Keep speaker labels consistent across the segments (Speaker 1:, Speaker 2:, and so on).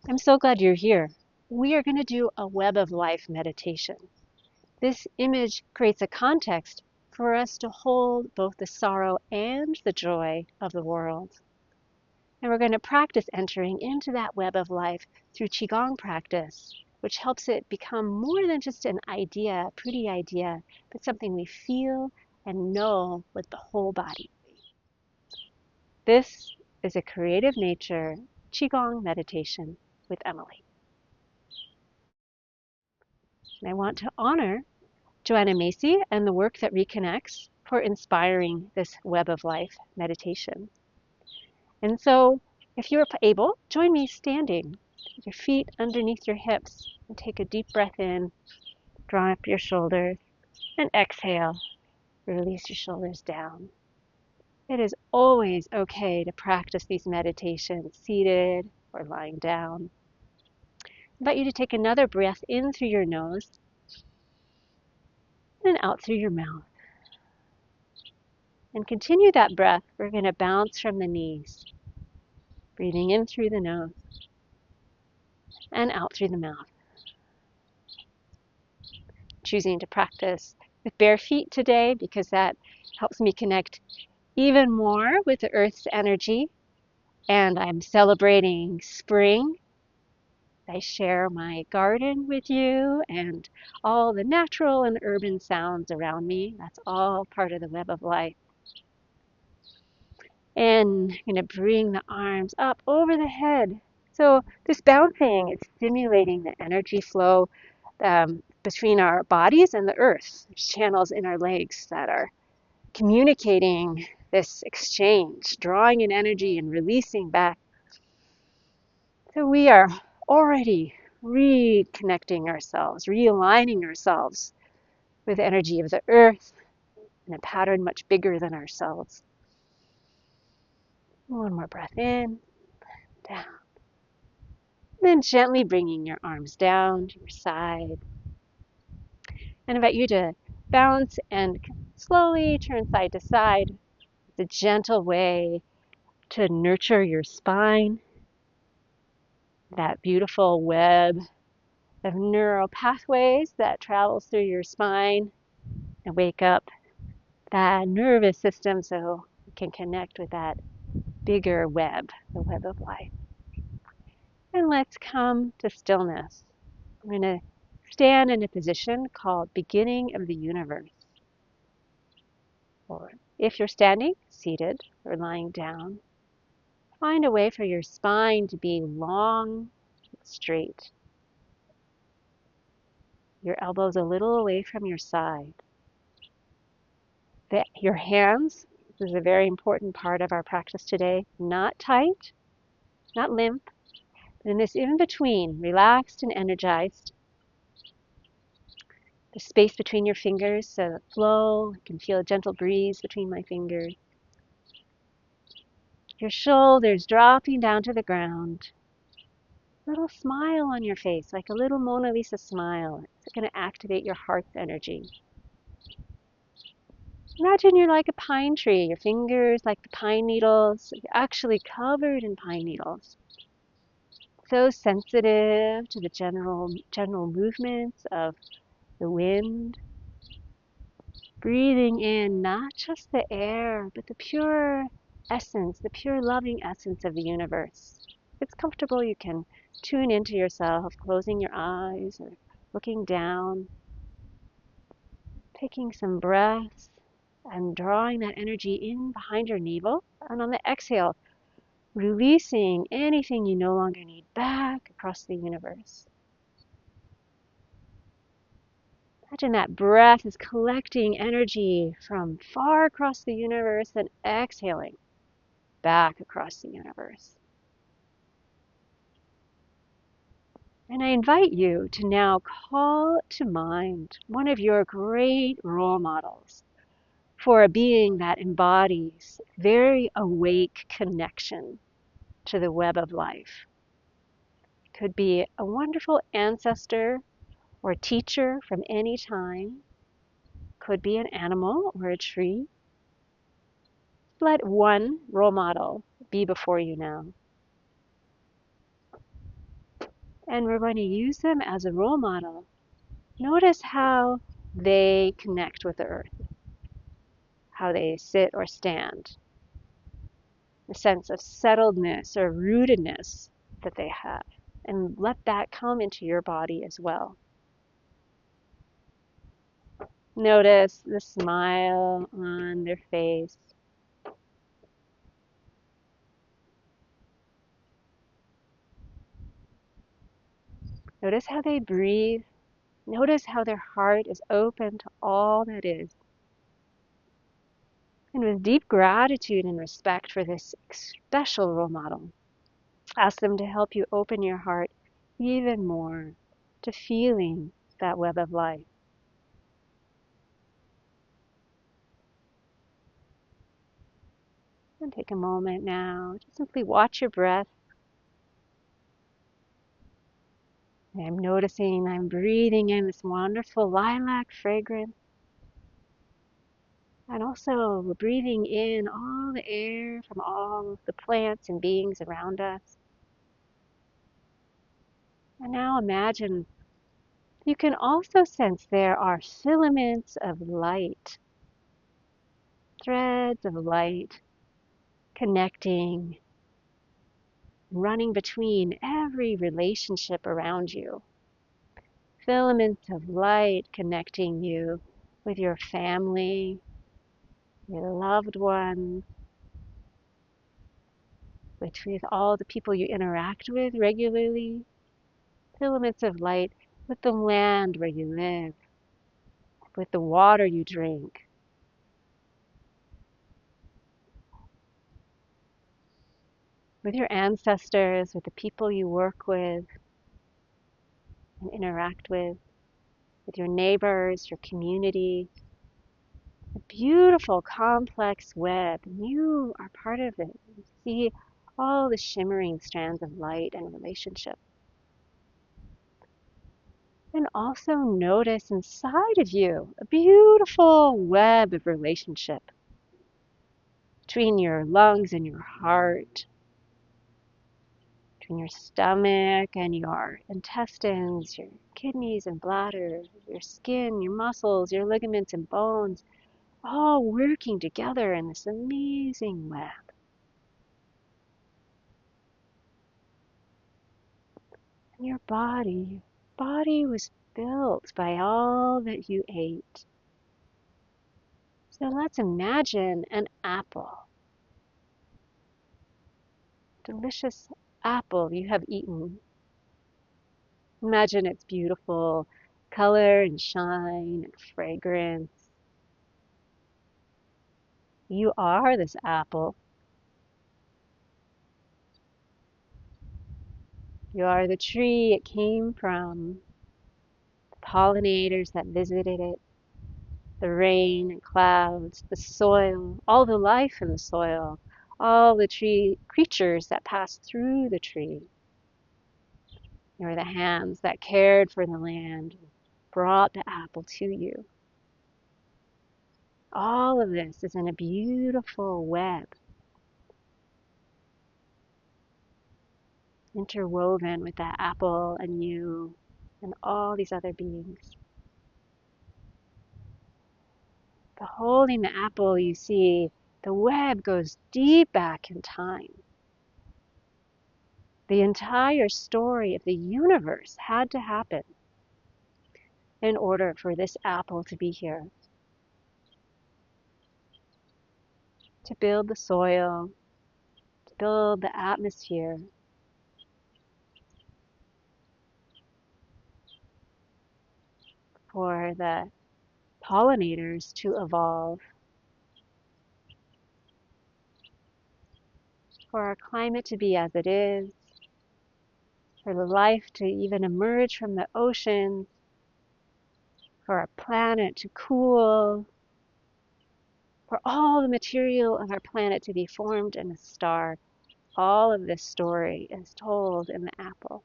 Speaker 1: I'm so glad you're here. We are going to do a web of life meditation. This image creates a context for us to hold both the sorrow and the joy of the world. And we're going to practice entering into that web of life through Qigong practice, which helps it become more than just an idea, a pretty idea, but something we feel and know with the whole body. This is a creative nature Qigong meditation with Emily. And I want to honor Joanna Macy and the work that Reconnects for inspiring this web of life meditation. And so, if you're able, join me standing with your feet underneath your hips and take a deep breath in, draw up your shoulders, and exhale, release your shoulders down. It is always okay to practice these meditations seated or lying down. I invite you to take another breath in through your nose and out through your mouth. And continue that breath. We're going to bounce from the knees, breathing in through the nose and out through the mouth. Choosing to practice with bare feet today because that helps me connect even more with the earth's energy. And I'm celebrating spring. I share my garden with you and all the natural and urban sounds around me. That's all part of the web of life. And I'm going to bring the arms up over the head. So this bouncing is stimulating the energy flow between our bodies and the earth. There's channels in our legs that are communicating this exchange, drawing in energy and releasing back. So we are already reconnecting ourselves, realigning ourselves with the energy of the earth in a pattern much bigger than ourselves. One more breath in, down. And then gently bringing your arms down to your side. And invite you to bounce and slowly turn side to side. It's a gentle way to nurture your spine, that beautiful web of neural pathways that travels through your spine and wake up that nervous system so you can connect with that bigger web, the web of life. And let's come to stillness. I'm going to stand in a position called beginning of the universe. Or if you're standing, seated or lying down, find a way for your spine to be long and straight. Your elbows a little away from your side. Your hands, this is a very important part of our practice today, not tight, not limp, but in this in-between, relaxed and energized. The space between your fingers, so the flow, you can feel a gentle breeze between my fingers. Your shoulders dropping down to the ground. Little smile on your face, like a little Mona Lisa smile. It's going to activate your heart's energy. Imagine you're like a pine tree, your fingers like the pine needles. You're actually covered in pine needles. So sensitive to the general movements of the wind. Breathing in not just the air, but the pure essence, the pure loving essence of the universe. If it's comfortable, you can tune into yourself, closing your eyes or looking down, taking some breaths and drawing that energy in behind your navel. And on the exhale, releasing anything you no longer need back across the universe. Imagine that breath is collecting energy from far across the universe and exhaling back across the universe. And I invite you to now call to mind one of your great role models for a being that embodies very awake connection to the web of life. It could be a wonderful ancestor or teacher from any time. Could be an animal or a tree. Let one role model be before you now. And we're going to use them as a role model. Notice how they connect with the earth, how they sit or stand, the sense of settledness or rootedness that they have. And let that come into your body as well. Notice the smile on their face. Notice how they breathe. Notice how their heart is open to all that is. And with deep gratitude and respect for this special role model, ask them to help you open your heart even more to feeling that web of life. And take a moment now to simply watch your breath. And I'm noticing I'm breathing in this wonderful lilac fragrance. And also we're breathing in all the air from all the plants and beings around us. And now imagine you can also sense there are filaments of light, threads of light connecting, running between every relationship around you. Filaments of light connecting you with your family, your loved ones, with all the people you interact with regularly. Filaments of light with the land where you live, with the water you drink, with your ancestors, with the people you work with and interact with your neighbors, your community. A beautiful, complex web, and you are part of it. You see all the shimmering strands of light and relationship. And also notice inside of you a beautiful web of relationship between your lungs and your heart, between your stomach and your intestines, your kidneys and bladder, your skin, your muscles, your ligaments and bones, all working together in this amazing web. And your body was built by all that you ate. So let's imagine an apple. Delicious apple you have eaten. Imagine its beautiful color and shine and fragrance. You are this apple. You are the tree it came from, the pollinators that visited it, the rain and clouds, the soil, all the life in the soil, all the tree creatures that passed through the tree. You are the hands that cared for the land, brought the apple to you. All of this is in a beautiful web, interwoven with that apple and you and all these other beings. But holding the apple, you see the web goes deep back in time. The entire story of the universe had to happen in order for this apple to be here, to build the soil, to build the atmosphere, for the pollinators to evolve, for our climate to be as it is, for the life to even emerge from the oceans, for our planet to cool, for all the material of our planet to be formed in a star. All of this story is told in the apple.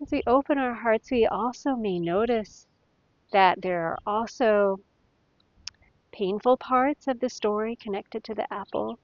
Speaker 1: As we open our hearts, we also may notice that there are also painful parts of the story connected to the apple.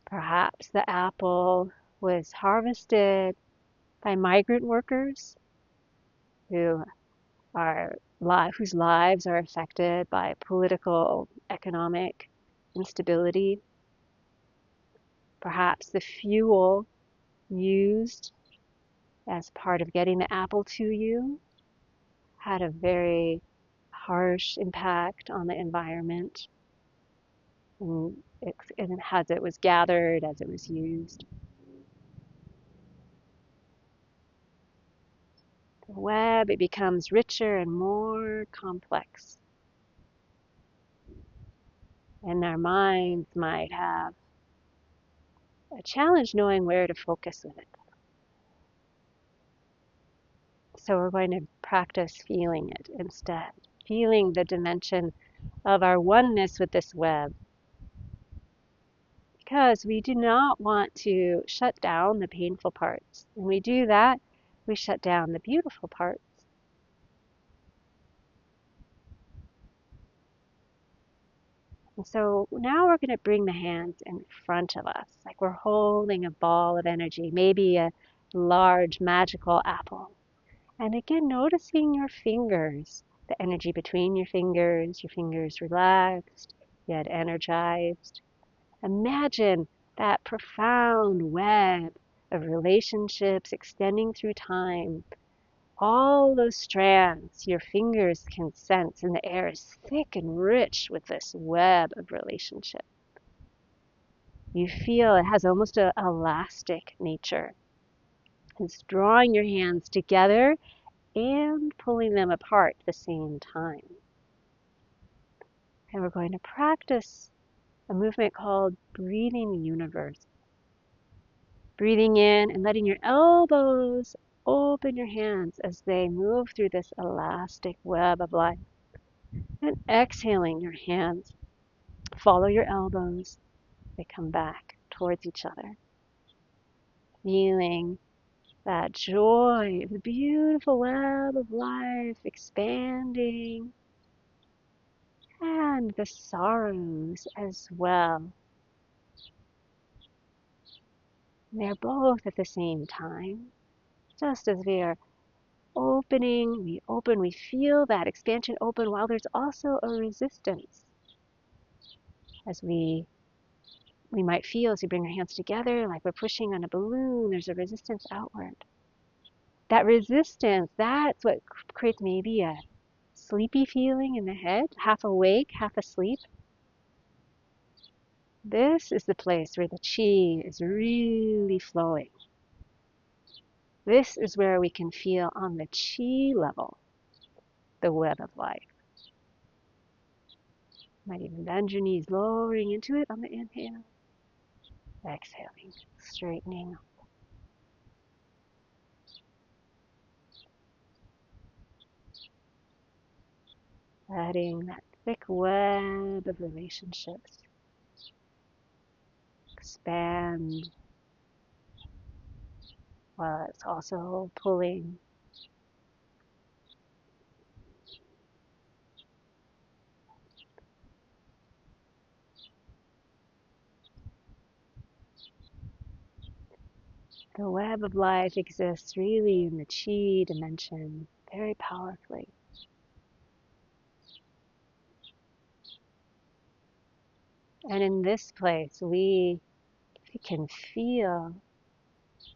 Speaker 1: Perhaps the apple was harvested by migrant workers who whose lives are affected by political, economic instability. Perhaps the fuel used as part of getting the apple to you had a very harsh impact on the environment, and as it was gathered, as it was used. The web, it becomes richer and more complex. And our minds might have a challenge knowing where to focus with it. So we're going to practice feeling it instead, feeling the dimension of our oneness with this web. Because we do not want to shut down the painful parts. When we do that, we shut down the beautiful parts. And so now we're going to bring the hands in front of us, like we're holding a ball of energy, maybe a large magical apple. And again, noticing your fingers, the energy between your fingers relaxed, yet energized. Imagine that profound web of relationships extending through time. All those strands your fingers can sense, and the air is thick and rich with this web of relationship. You feel it has almost an elastic nature. It's drawing your hands together and pulling them apart at the same time. And we're going to practice a movement called breathing the universe. Breathing in and letting your elbows open your hands as they move through this elastic web of life. And exhaling, your hands follow your elbows. They come back towards each other. Feeling that joy of the beautiful web of life expanding, and the sorrows as well. And they're both at the same time. Just as we are opening, we feel that expansion open, while there's also a resistance. As we might feel as we bring our hands together, like we're pushing on a balloon, there's a resistance outward. That resistance, that's what creates maybe a sleepy feeling in the head, half awake, half asleep. This is the place where the chi is really flowing. This is where we can feel on the chi level the web of life. Might even bend your knees, lowering into it on the inhale. Exhaling, straightening. Letting that thick web of relationships expand while it's also pulling. The web of life exists really in the chi dimension very powerfully. And in this place, we can feel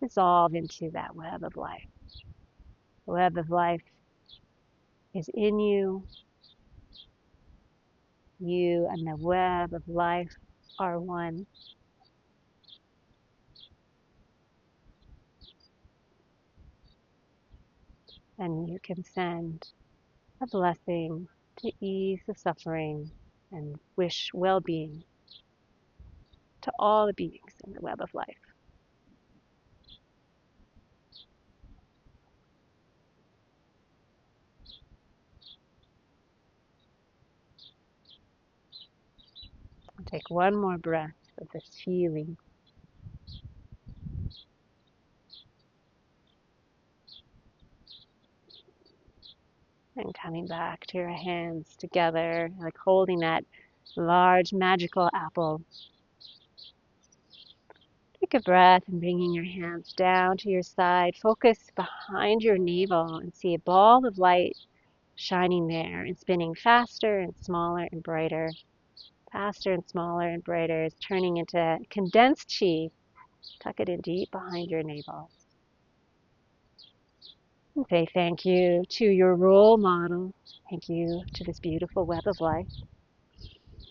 Speaker 1: dissolve into that web of life. The web of life is in you. You and the web of life are one. And you can send a blessing to ease the suffering and wish well-being to all the beings in the web of life. I'll take one more breath of this feeling. And come Coming back to your hands together, like holding that large magical apple. Take a breath and bringing your hands down to your side. Focus behind your navel and see a ball of light shining there and spinning faster and smaller and brighter. Faster and smaller and brighter is turning into condensed chi. Tuck it in deep behind your navel. And say thank you to your role model. Thank you to this beautiful web of life.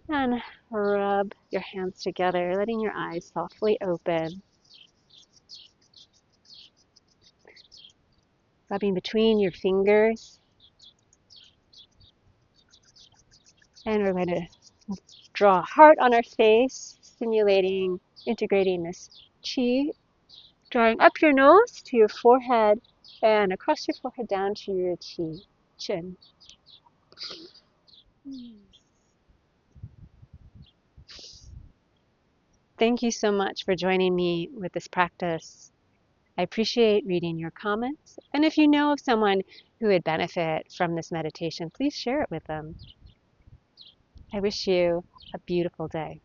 Speaker 1: And rub your hands together, letting your eyes softly open. Rubbing between your fingers. And we're going to draw a heart on our face, simulating, integrating this chi. Drawing up your nose to your forehead and across your forehead down to your chin. Thank you so much for joining me with this practice. I appreciate reading your comments. And if you know of someone who would benefit from this meditation, please share it with them. I wish you a beautiful day.